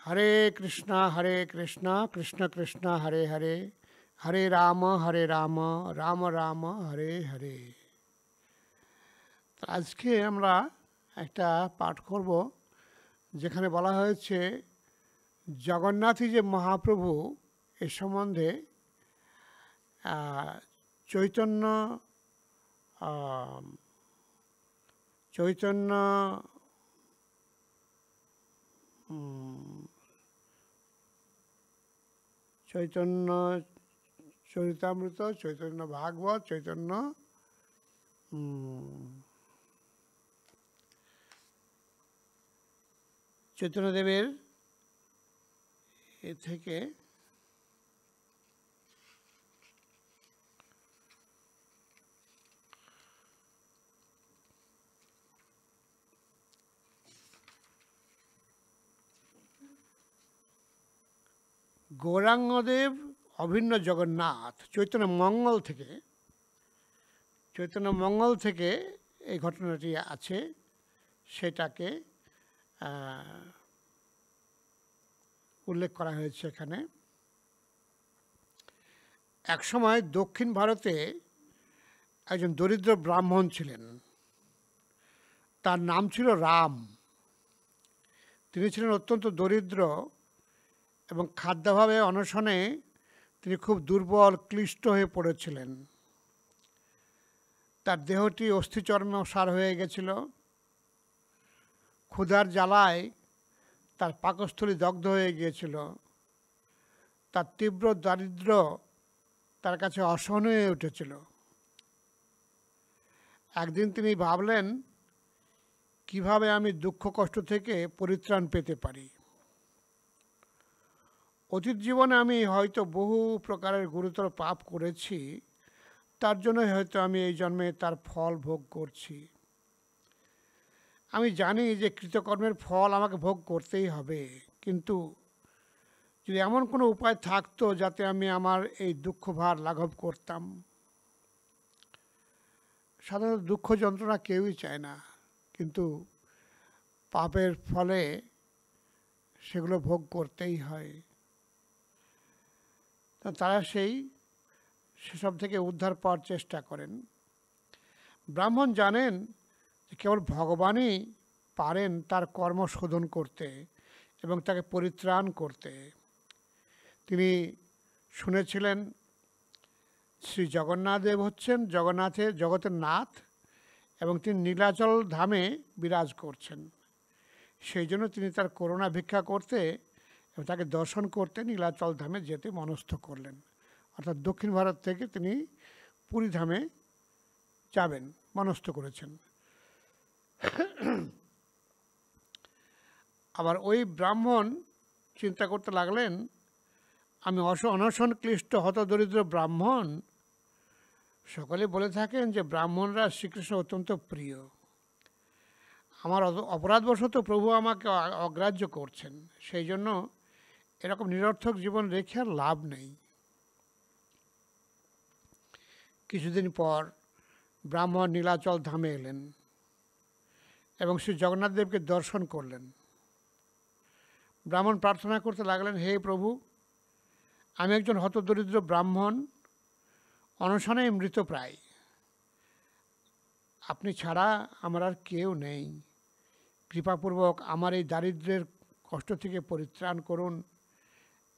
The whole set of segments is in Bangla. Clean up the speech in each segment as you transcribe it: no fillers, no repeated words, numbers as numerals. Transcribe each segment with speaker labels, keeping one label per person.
Speaker 1: হরে কৃষ্ণ কৃষ্ণ কৃষ্ণ হরে হরে, হরে রাম রাম রাম হরে হরে। আজকে আমরা একটা পাঠ করব যেখানে বলা হয়েছে জগন্নাথই যে মহাপ্রভু এ সম্বন্ধে চৈতন্য চৈতন্য চৈতন্য চরিতামৃত, চৈতন্য ভাগবত, চৈতন্যদেবের এ থেকে গৌরাঙ্গদেব অভিন্ন জগন্নাথ চৈতন্য মঙ্গল থেকে এই ঘটনাটি আছে, সেটাকে উল্লেখ করা হয়েছে এখানে। একসময় দক্ষিণ ভারতে একজন দরিদ্র ব্রাহ্মণ ছিলেন, তার নাম ছিল রাম। তিনি ছিলেন অত্যন্ত দরিদ্র এবং খাদ্যাভাবে অনশনে তিনি খুব দুর্বল ক্লিষ্ট হয়ে পড়েছিলেন। তার দেহটি অস্থিচর্মে সার হয়ে গেছিল। ক্ষুধার জ্বালায় তার পাকস্থলী দগ্ধ হয়ে গিয়েছিল। তার তীব্র দারিদ্র্য তার কাছে অসহনীয় হয়ে উঠেছিল। একদিন তিনি ভাবলেন, কিভাবে আমি দুঃখ কষ্ট থেকে পরিত্রাণ পেতে পারি। অতীত জীবনে আমি হয়তো বহু প্রকারের গুরুতর পাপ করেছি, তার জন্য হয়তো আমি এই জন্মে তার ফল ভোগ করছি। আমি জানি যে কৃতকর্মের ফল আমাকে ভোগ করতেই হবে, কিন্তু যদি এমন কোনো উপায় থাকতো যাতে আমি আমার এই দুঃখ ভার লাঘব করতাম। সাধারণত দুঃখ যন্ত্রণা কেউই চায় না, কিন্তু পাপের ফলে সেগুলো ভোগ করতেই হয়। তারা সেসব থেকে উদ্ধার পাওয়ার চেষ্টা করেন। ব্রাহ্মণ জানেন যে কেবল ভগবানই পারেন তার কর্ম শোধন করতে এবং তাকে পরিত্রাণ করতে। তিনি শুনেছিলেন শ্রী জগন্নাথ দেব হচ্ছেন জগতের নাথ এবং তিনি নীলাচল ধামে বিরাজ করছেন। সেই জন্য তিনি তার করুণা ভিক্ষা করতে এবং তাকে দর্শন করতে নীলাচল ধামে যেতে মনস্থ করলেন। অর্থাৎ দক্ষিণ ভারত থেকে তিনি পুরী ধামে যাবেন মনস্থ করেছেন। আবার ওই ব্রাহ্মণ চিন্তা করতে লাগলেন, আমি অনশন ক্লিষ্ট হতদরিদ্র ব্রাহ্মণ। সকলে বলে থাকেন যে ব্রাহ্মণরা শ্রীকৃষ্ণ অত্যন্ত প্রিয়। আমার অপরাধবশত প্রভু আমাকে অগ্রাহ্য করছেন, সেই জন্য এরকম নিরর্থক জীবন রেখে আর লাভ নেই। কিছুদিন পর ব্রাহ্মণ নীলাচল ধামে এলেন এবং শ্রী জগন্নাথ দেবকে দর্শন করলেন। ব্রাহ্মণ প্রার্থনা করতে লাগলেন, হে প্রভু, আমি একজন হতদরিদ্র ব্রাহ্মণ, অনশনে মৃতপ্রায়। আপনি ছাড়া আমার আর কেউ নেই। কৃপাপূর্বক আমার এই দারিদ্র্যের কষ্ট থেকে পরিত্রাণ করুন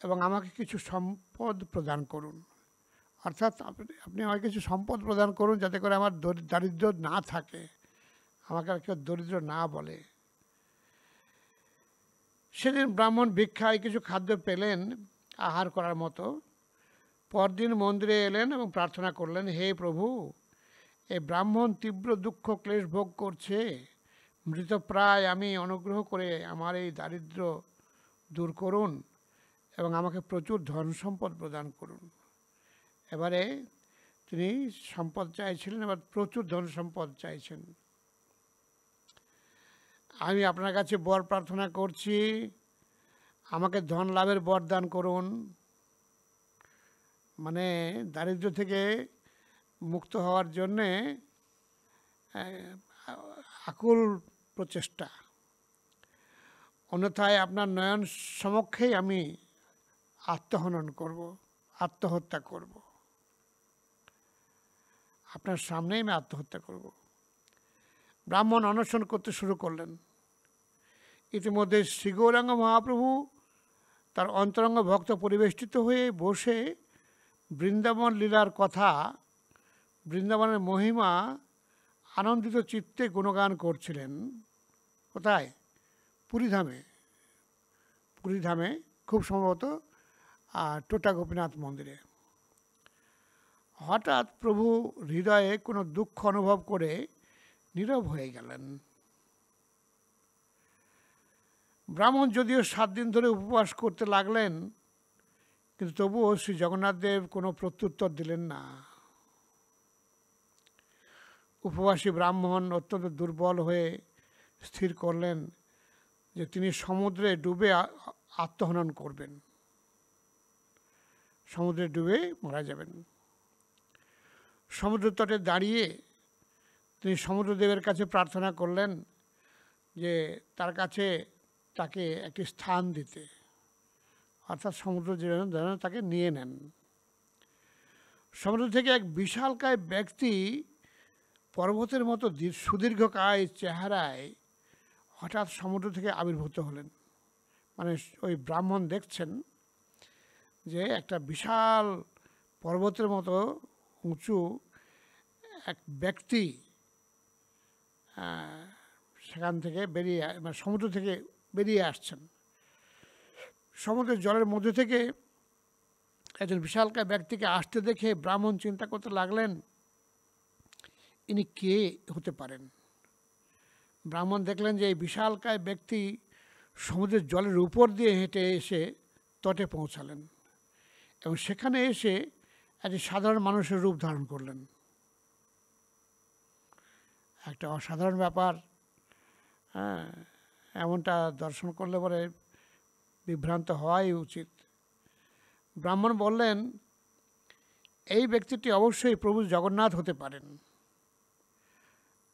Speaker 1: এবং আমাকে কিছু সম্পদ প্রদান করুন। অর্থাৎ আপনি আমাকে কিছু সম্পদ প্রদান করুন যাতে করে আমার দারিদ্র্য না থাকে, আমাকে আর কেউ দরিদ্র না বলে। সেদিন ব্রাহ্মণ ভিক্ষায় কিছু খাদ্য পেলেন আহার করার মতো। পরদিন মন্দিরে এলেন এবং প্রার্থনা করলেন, হে প্রভু, এই ব্রাহ্মণ তীব্র দুঃখ ক্লেশ ভোগ করছে। মৃতপ্রায় আমি, অনুগ্রহ করে আমার এই দারিদ্র্য দূর করুন এবং আমাকে প্রচুর ধন সম্পদ প্রদান করুন। এবারে তিনি সম্পদ চাইছিলেন, এবার প্রচুর ধন সম্পদ চাইছেন। আমি আপনার কাছে বর প্রার্থনা করছি, আমাকে ধন লাভের বর দান করুন। মানে দারিদ্র্য থেকে মুক্ত হওয়ার জন্যে আকুল প্রচেষ্টা। অন্যথায় আপনার নয়ন সমক্ষেই আমি আত্মহনন করব, আত্মহত্যা করব, আপনার সামনেই আমি আত্মহত্যা করব। ব্রাহ্মণ অনশন করতে শুরু করলেন। ইতিমধ্যে শ্রী গৌরাঙ্গ মহাপ্রভু তার অন্তরঙ্গ ভক্ত পরিবেষ্টিত হয়ে বসে বৃন্দাবন লীলার কথা, বৃন্দাবনের মহিমা আনন্দিত চিত্তে গুণগান করছিলেন। কোথায়? পুরীধামে। পুরীধামে, খুব সম্ভবত টোটা গোপীনাথ মন্দিরে। হঠাৎ প্রভু হৃদয়ে কোনো দুঃখ অনুভব করে নীরব হয়ে গেলেন। ব্রাহ্মণ যদিও 7 দিন ধরে উপবাস করতে লাগলেন, কিন্তু তবুও শ্রী জগন্নাথ দেব কোনো প্রত্যুত্তর দিলেন না। উপবাসী ব্রাহ্মণ অত্যন্ত দুর্বল হয়ে স্থির করলেন যে তিনি সমুদ্রে ডুবে আত্মহনন করবেন, সমুদ্রে ডুবে মারা যাবেন। সমুদ্র তটে দাঁড়িয়ে তিনি সমুদ্রদেবের কাছে প্রার্থনা করলেন যে তার কাছে তাকে একটি স্থান দিতে, অর্থাৎ সমুদ্র যেন তাকে নিয়ে নেন। সমুদ্র থেকে এক বিশালকায় ব্যক্তি পর্বতের মতো সুদীর্ঘকায় চেহারায় হঠাৎ সমুদ্র থেকে আবির্ভূত হলেন। মানে ওই ব্রাহ্মণ দেখছেন যে একটা বিশাল পর্বতের মতো উঁচু এক ব্যক্তি সেখান থেকে বেরিয়ে, মানে সমুদ্র থেকে বেরিয়ে আসছেন। সমুদ্রের জলের মধ্যে থেকে একজন বিশালকায় ব্যক্তিকে আসতে দেখে ব্রাহ্মণ চিন্তা করতে লাগলেন ইনি কে হতে পারেন। ব্রাহ্মণ দেখলেন যে এই বিশালকায় ব্যক্তি সমুদ্রের জলের উপর দিয়ে হেঁটে এসে তটে পৌঁছালেন এবং সেখানে এসে একটি সাধারণ মানুষের রূপ ধারণ করলেন। একটা অসাধারণ ব্যাপার। হ্যাঁ, এমনটা দর্শন করলে পরে বিভ্রান্ত হওয়াই উচিত। ব্রাহ্মণ বললেন এই ব্যক্তিটি অবশ্যই প্রভু জগন্নাথ হতে পারেন,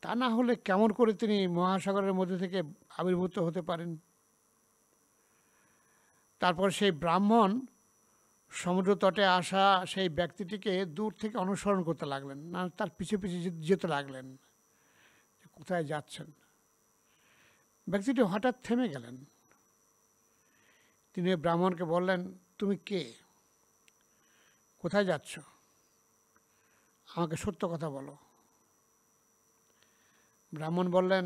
Speaker 1: তা না হলে কেমন করে তিনি মহাসাগরের মধ্যে থেকে আবির্ভূত হতে পারেন। তারপর সেই ব্রাহ্মণ সমুদ্র তটে আসা সেই ব্যক্তিটিকে দূর থেকে অনুসরণ করতে লাগলেন, না তার পিছু পিছু যেতে লাগলেন, কোথায় যাচ্ছেন। ব্যক্তিটি হঠাৎ থেমে গেলেন। তিনি ব্রাহ্মণকে বললেন তুমি কে, কোথায় যাচ্ছ, আমাকে সত্য কথা বলো। ব্রাহ্মণ বললেন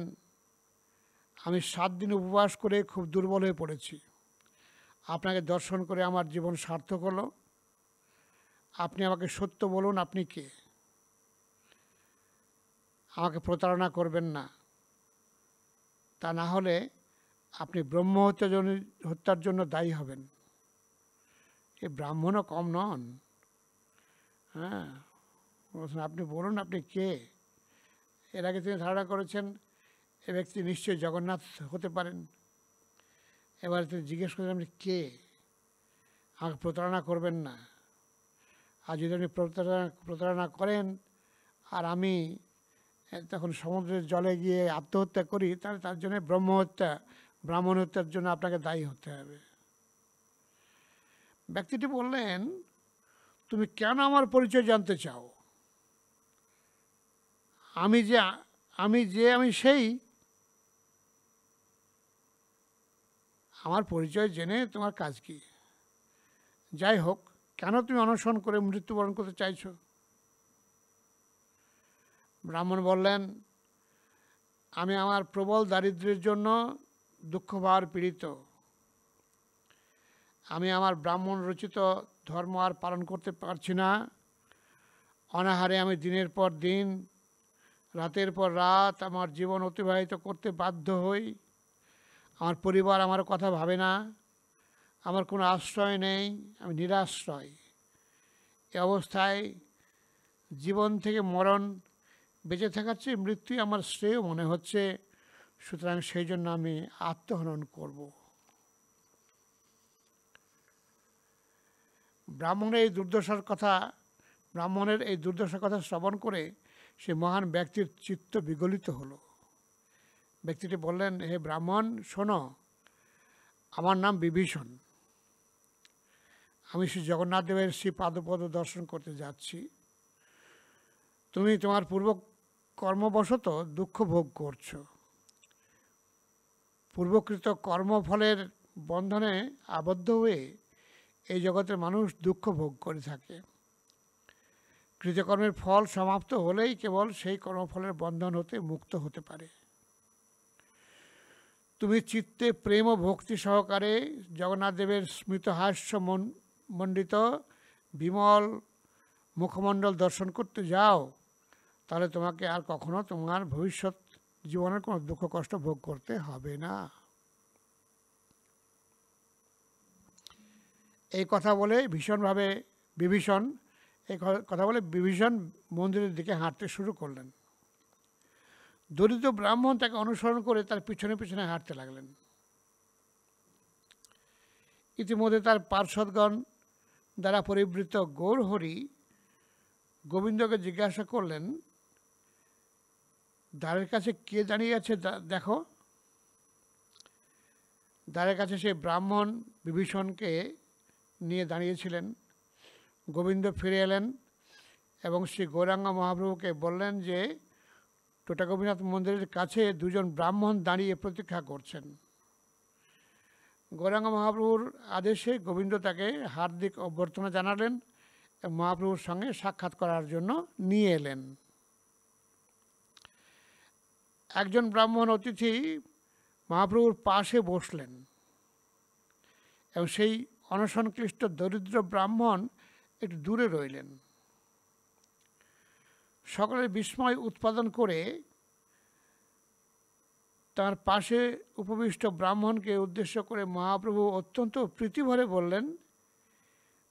Speaker 1: আমি 7 দিন উপবাস করে খুব দুর্বল হয়ে পড়েছি, আপনাকে দর্শন করে আমার জীবন সার্থক হলো। আপনি আমাকে সত্য বলুন, আপনি কে, আমাকে প্রতারণা করবেন না, তা না হলে আপনি ব্রহ্ম হত্যার জন্য দায়ী হবেন। এই ব্রাহ্মণও কম নন। হ্যাঁ, আপনি বলুন আপনি কে। এর আগে তিনি ধারণা করেছেন এ ব্যক্তি নিশ্চয়ই জগন্নাথ হতে পারেন। এবার তিনি জিজ্ঞেস করেন আপনি কে, আমাকে প্রতারণা করবেন না। আর যদি আপনি প্রতারণা করেন আর আমি তখন সমুদ্রের জলে গিয়ে আত্মহত্যা করি, তাহলে তার জন্য ব্রাহ্মণ হত্যার জন্য আপনাকে দায়ী হতে হবে। ব্যক্তিটি বললেন তুমি কেন আমার পরিচয় জানতে চাও? আমি সেই, আমার পরিচয় জেনে তোমার কাজ কি? যাই হোক, কেন তুমি অনশন করে মৃত্যুবরণ করতে চাইছো? ব্রাহ্মণ বললেন আমি আমার প্রবল দারিদ্র্যের জন্য দুঃখভার পীড়িত। আমি আমার ব্রাহ্মণ রচিত ধর্ম আর পালন করতে পারছি না। অনাহারে আমি দিনের পর দিন, রাতের পর রাত আমার জীবন অতিবাহিত করতে বাধ্য হই। আমার পরিবার আমার কথা ভাবে না, আমার কোনো আশ্রয় নেই, আমি নিরাশ্রয়। এ অবস্থায় জীবন থেকে মরণ, বেঁচে থাকার চেয়ে মৃত্যুই আমার শ্রেয় মনে হচ্ছে। সুতরাং সেই জন্য আমি আত্মহনন করব। ব্রাহ্মণের এই দুর্দশার কথা শ্রবণ করে সে মহান ব্যক্তির চিত্ত বিগলিত হলো। ব্যক্তিটি বললেন হে ব্রাহ্মণ শোনো, আমার নাম বিভীষণ, আমি শ্রী জগন্নাথ দেবের শ্রী পাদপদ দর্শন করতে যাচ্ছি। তুমি তোমার পূর্ব কর্মবশত দুঃখ ভোগ করছো। পূর্বকৃত কর্মফলের বন্ধনে আবদ্ধ হয়ে এই জগতের মানুষ দুঃখ ভোগ করে থাকে। কৃতকর্মের ফল সমাপ্ত হলেই কেবল সেই কর্মফলের বন্ধন হতে মুক্ত হতে পারে। তুমি চিত্তে প্রেম ও ভক্তি সহকারে জগন্নাথ দেবের স্মিতহাস্য মণ্ডিত বিমল মুখমণ্ডল দর্শন করতে যাও, তাহলে তোমাকে আর কখনো তোমার ভবিষ্যৎ জীবনের কোনো দুঃখ কষ্ট ভোগ করতে হবে না। এই কথা বলে বিভীষণ মন্দিরের দিকে হাঁটতে শুরু করলেন। দরিদ্র ব্রাহ্মণ তাকে অনুসরণ করে তার পিছনে পিছনে হাঁটতে লাগলেন। ইতিমধ্যে তার পার্শ্বদগণ দ্বারা পরিবৃত গৌরহরি গোবিন্দকে জিজ্ঞাসা করলেন, দ্বারের কাছে কে দাঁড়িয়ে আছে দেখো। দ্বারের কাছে সেই ব্রাহ্মণ বিভীষণকে নিয়ে দাঁড়িয়েছিলেন। গোবিন্দ ফিরে এলেন এবং শ্রী গৌরাঙ্গ মহাপ্রভুকে বললেন যে টোটা গোপীনাথ মন্দিরের কাছে দুজন ব্রাহ্মণ দাঁড়িয়ে প্রতীক্ষা করছেন। গৌরাঙ্গ মহাপ্রভুর আদেশে গোবিন্দ তাকে হার্দিক অভ্যর্থনা জানালেন এবং মহাপ্রভুর সঙ্গে সাক্ষাৎ করার জন্য নিয়ে এলেন। একজন ব্রাহ্মণ অতিথি মহাপ্রভুর পাশে বসলেন এবং সেই অনশনক্লিষ্ট দরিদ্র ব্রাহ্মণ একটু দূরে রইলেন। সকলের বিস্ময় উৎপাদন করে তার পাশে উপবিষ্ট ব্রাহ্মণকে উদ্দেশ্য করে মহাপ্রভু অত্যন্ত প্রীতিভরে বললেন,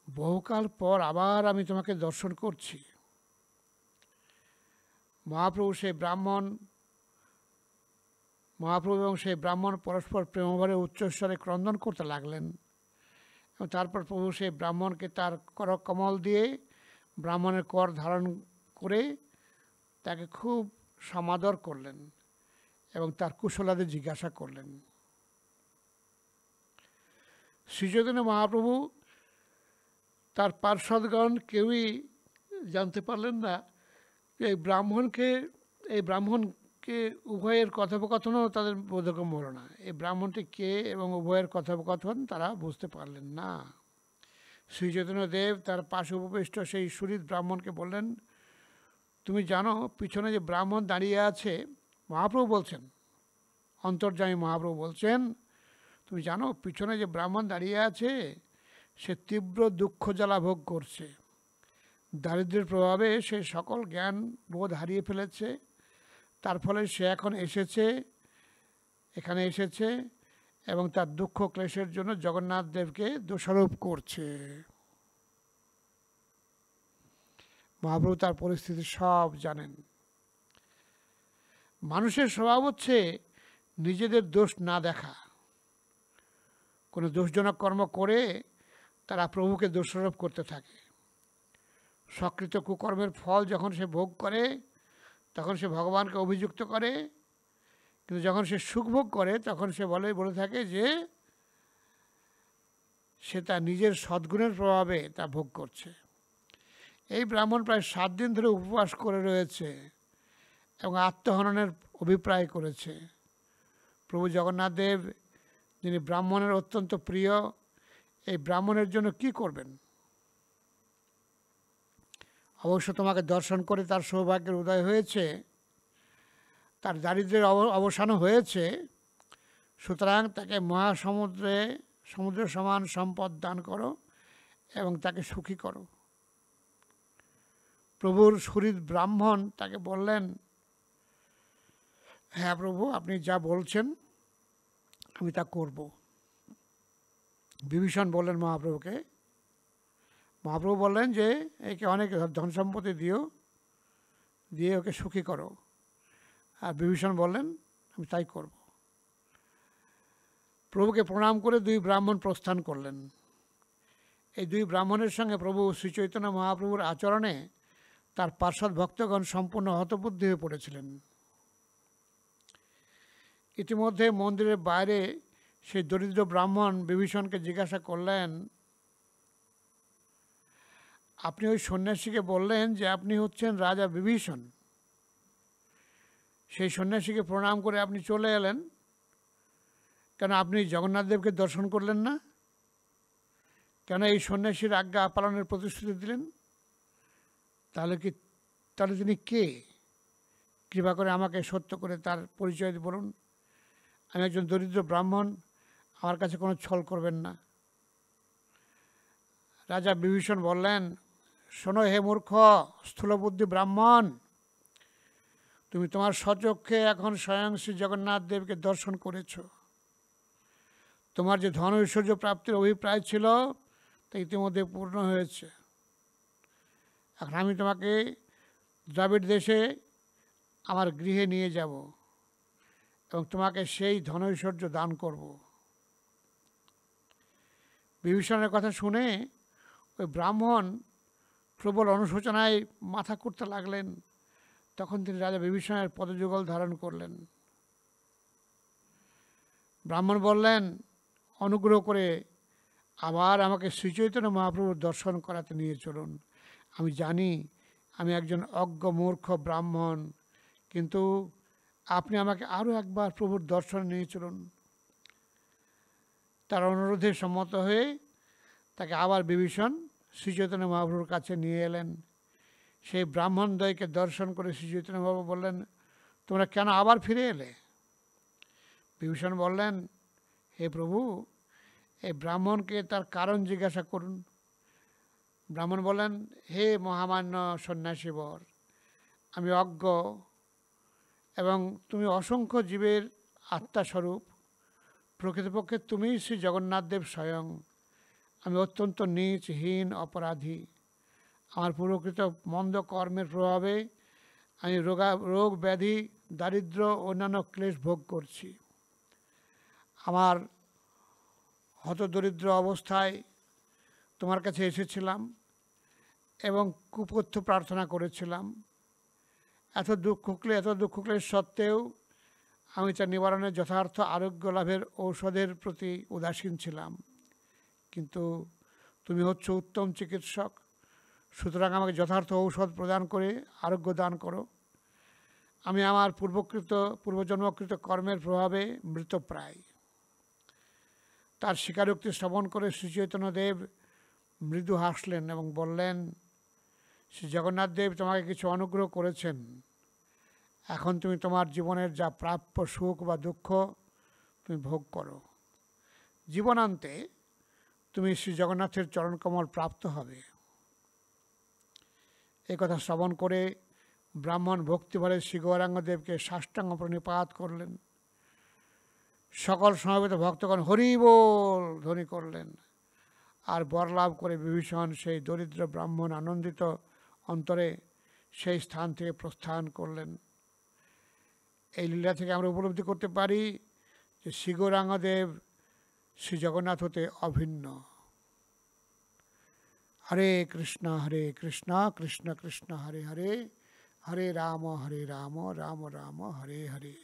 Speaker 1: বহুকাল পর আবার আমি তোমাকে দর্শন করছি। মহাপ্রভু এবং সেই ব্রাহ্মণ পরস্পর প্রেমভরে উচ্চস্বরে ক্রন্দন করতে লাগলেন এবং তারপর প্রভু সেই ব্রাহ্মণকে তার করকমল দিয়ে ব্রাহ্মণের কর ধারণ করে তাকে খুব সমাদর করলেন এবং তার কুশলাদি জিজ্ঞাসা করলেন। শ্রীচৈতন্য মহাপ্রভু তার পার্ষদগণ কেউই জানতে পারলেন না যে এই ব্রাহ্মণকে উভয়ের কথোপকথনও তাদের বোধগম্য হলো না। এই ব্রাহ্মণটি কে এবং উভয়ের কথোপকথন তারা বুঝতে পারলেন না। শ্রীচৈতন্য দেব তার পাশে উপবিষ্ট সেই সুহৃদ ব্রাহ্মণকে বললেন, তুমি জানো পিছনে যে ব্রাহ্মণ দাঁড়িয়ে আছে, মহাপ্রভু বলছেন, অন্তর্যামী মহাপ্রভু বলছেন, তুমি জানো পিছনে যে ব্রাহ্মণ দাঁড়িয়ে আছে সে তীব্র দুঃখ জ্বালা ভোগ করছে। দারিদ্র্যের প্রভাবে সে সকল জ্ঞান বোধ হারিয়ে ফেলেছে। তার ফলে সে এখানে এসেছে এবং তার দুঃখ ক্লেশের জন্য জগন্নাথ দেবকে দোষারোপ করছে। মহাপ্রভু তার পরিস্থিতি সব জানেন। মানুষের স্বভাব হচ্ছে নিজেদের দোষ না দেখা। কোনো দোষজনক কর্ম করে তারা প্রভুকে দোষারোপ করতে থাকে। সকৃত কুকর্মের ফল যখন সে ভোগ করে তখন সে ভগবানকে অভিযুক্ত করে, কিন্তু যখন সে সুখ ভোগ করে তখন সে বলে থাকে যে সে তার নিজের সদ্গুণের প্রভাবে তা ভোগ করছে। এই ব্রাহ্মণ প্রায় 7 দিন ধরে উপবাস করে রয়েছে এবং আত্মহননের অভিপ্রায় করেছে। প্রভু জগন্নাথ দেব, যিনি ব্রাহ্মণের অত্যন্ত প্রিয়, এই ব্রাহ্মণের জন্য কি করবেন? অবশ্য তোমাকে দর্শন করে তার সৌভাগ্যের উদয় হয়েছে, তার দারিদ্র্যের অবসানও হয়েছে। সুতরাং তাকে সমুদ্রের সমান সম্পদ দান করো এবং তাকে সুখী করো। প্রভুর সুহৃদ ব্রাহ্মণ তাকে বললেন, হ্যাঁ প্রভু, আপনি যা বলছেন আমি তা করব। বিভীষণ বললেন মহাপ্রভুকে, মহাপ্রভু বললেন যে একে অনেক ধন সম্পত্তি দিয়ে ওকে সুখী করো। আর বিভীষণ বললেন, আমি তাই করব। প্রভুকে প্রণাম করে 2 ব্রাহ্মণ প্রস্থান করলেন। এই 2 ব্রাহ্মণের সঙ্গে প্রভু শ্রীচৈতন্য মহাপ্রভুর আচরণে তার পার্ষদ ভক্তগণ সম্পূর্ণ হতবুদ্ধি হয়ে পড়েছিলেন। ইতিমধ্যে মন্দিরের বাইরে সেই দরিদ্র ব্রাহ্মণ বিভীষণকে জিজ্ঞাসা করলেন, আপনি ওই সন্ন্যাসীকে বললেন যে আপনি হচ্ছেন রাজা বিভীষণ, সেই সন্ন্যাসীকে প্রণাম করে আপনি চলে এলেন, কেন আপনি জগন্নাথ দেবকে দর্শন করলেন না? কেন এই সন্ন্যাসীর আজ্ঞা পালনের প্রতিশ্রুতি দিলেন? তাহলে তিনি কে? কৃপা করে আমাকে সত্য করে তার পরিচয় বলুন। আমি একজন দরিদ্র ব্রাহ্মণ, আমার কাছে কোনো ছল করবেন না। রাজা বিভীষণ বললেন, শোনো হে মূর্খ স্থূলবুদ্ধি ব্রাহ্মণ, তুমি তোমার স্বচক্ষে এখন স্বয়ং শ্রী জগন্নাথ দেবকে দর্শন করেছ। তোমার যে ধন ঐশ্বর্য প্রাপ্তির অভিপ্রায় ছিল তা ইতিমধ্যে পূর্ণ হয়েছে। এখন আমি তোমাকে দ্রাবিড় দেশে আমার গৃহে নিয়ে যাব এবং তোমাকে সেই ধন ঐশ্বর্য দান করব। বিভীষণের কথা শুনে ওই ব্রাহ্মণ প্রবল অনুশোচনায় মাথা কুটতে লাগলেন। তখন তিনি রাজা বিভীষণের পদযুগল ধারণ করলেন। ব্রাহ্মণ বললেন, অনুগ্রহ করে আবার আমাকে শ্রীচৈতন্য মহাপ্রভুর দর্শন করাতে নিয়ে চলুন। আমি জানি আমি একজন অজ্ঞ মূর্খ ব্রাহ্মণ, কিন্তু আপনি আমাকে আরও একবার প্রভুর দর্শন নিয়ে চলুন। তার অনুরোধে সম্মত হয়ে তাকে আবার বিভীষণ শ্রীচৈতন্য মহাপ্রভুর কাছে নিয়ে এলেন। সেই ব্রাহ্মণদ্বয়কে দর্শন করে শ্রীচৈতন্য মহাপ্রভু বললেন, তোমরা কেন আবার ফিরে এলে? বিভীষণ বললেন, হে প্রভু, এই ব্রাহ্মণকে তার কারণ জিজ্ঞাসা করুন। ব্রাহ্মণ বললেন, হে মহামান্য সন্ন্যাসীবর, আমি অজ্ঞ এবং তুমি অসংখ্য জীবের আত্মাস্বরূপ। প্রকৃতপক্ষে তুমিই শ্রী জগন্নাথ দেব স্বয়ং। আমি অত্যন্ত নীচ, হীন, অপরাধী। আমার পূর্বকৃত মন্দ কর্মের প্রভাবে আমি রোগ ব্যাধি, দারিদ্র অন্যান্য ক্লেশ ভোগ করছি। আমার হতদরিদ্র অবস্থায় তোমার কাছে এসেছিলাম এবং কুপথ্য প্রার্থনা করেছিলাম। এত দুঃখ ক্লেশ সত্ত্বেও আমি তার নিবারণের যথার্থ আরোগ্য লাভের ঔষধের প্রতি উদাসীন ছিলাম। কিন্তু তুমি হচ্ছ উত্তম চিকিৎসক, সুতরাং আমাকে যথার্থ ঔষধ প্রদান করে আরোগ্য দান করো। আমি আমার পূর্বজন্মকৃত কর্মের প্রভাবে মৃতপ্রায়। তার স্বীকারোক্তি শ্রবণ করে শ্রীচৈতন্যদেব মৃদু হাসলেন এবং বললেন, শ্রী জগন্নাথ দেব তোমাকে কিছু অনুগ্রহ করেছেন। এখন তুমি তোমার জীবনের যা প্রাপ্য সুখ বা দুঃখ তুমি ভোগ করো। জীবনান্তে তুমি শ্রী জগন্নাথের চরণকমল প্রাপ্ত হবে। এই কথা শ্রবণ করে ব্রাহ্মণ ভক্তিভরে শ্রী গৌরাঙ্গদেবকে সাষ্টাঙ্গ প্রণিপাত করলেন। সকল সমবেত ভক্তগণ হরি বল ধ্বনি করলেন। আর বরলাভ করে বিভীষণ সেই দরিদ্র ব্রাহ্মণ আনন্দিত অন্তরে সেই স্থান থেকে প্রস্থান করলেন। এই লীলা থেকে আমরা উপলব্ধি করতে পারি যে শ্রী গৌরাঙ্গদেব শ্রী জগন্নাথ হতে অভিন্ন। হরে কৃষ্ণ কৃষ্ণ কৃষ্ণ হরে হরে, হরে রাম রাম রাম হরে হরে।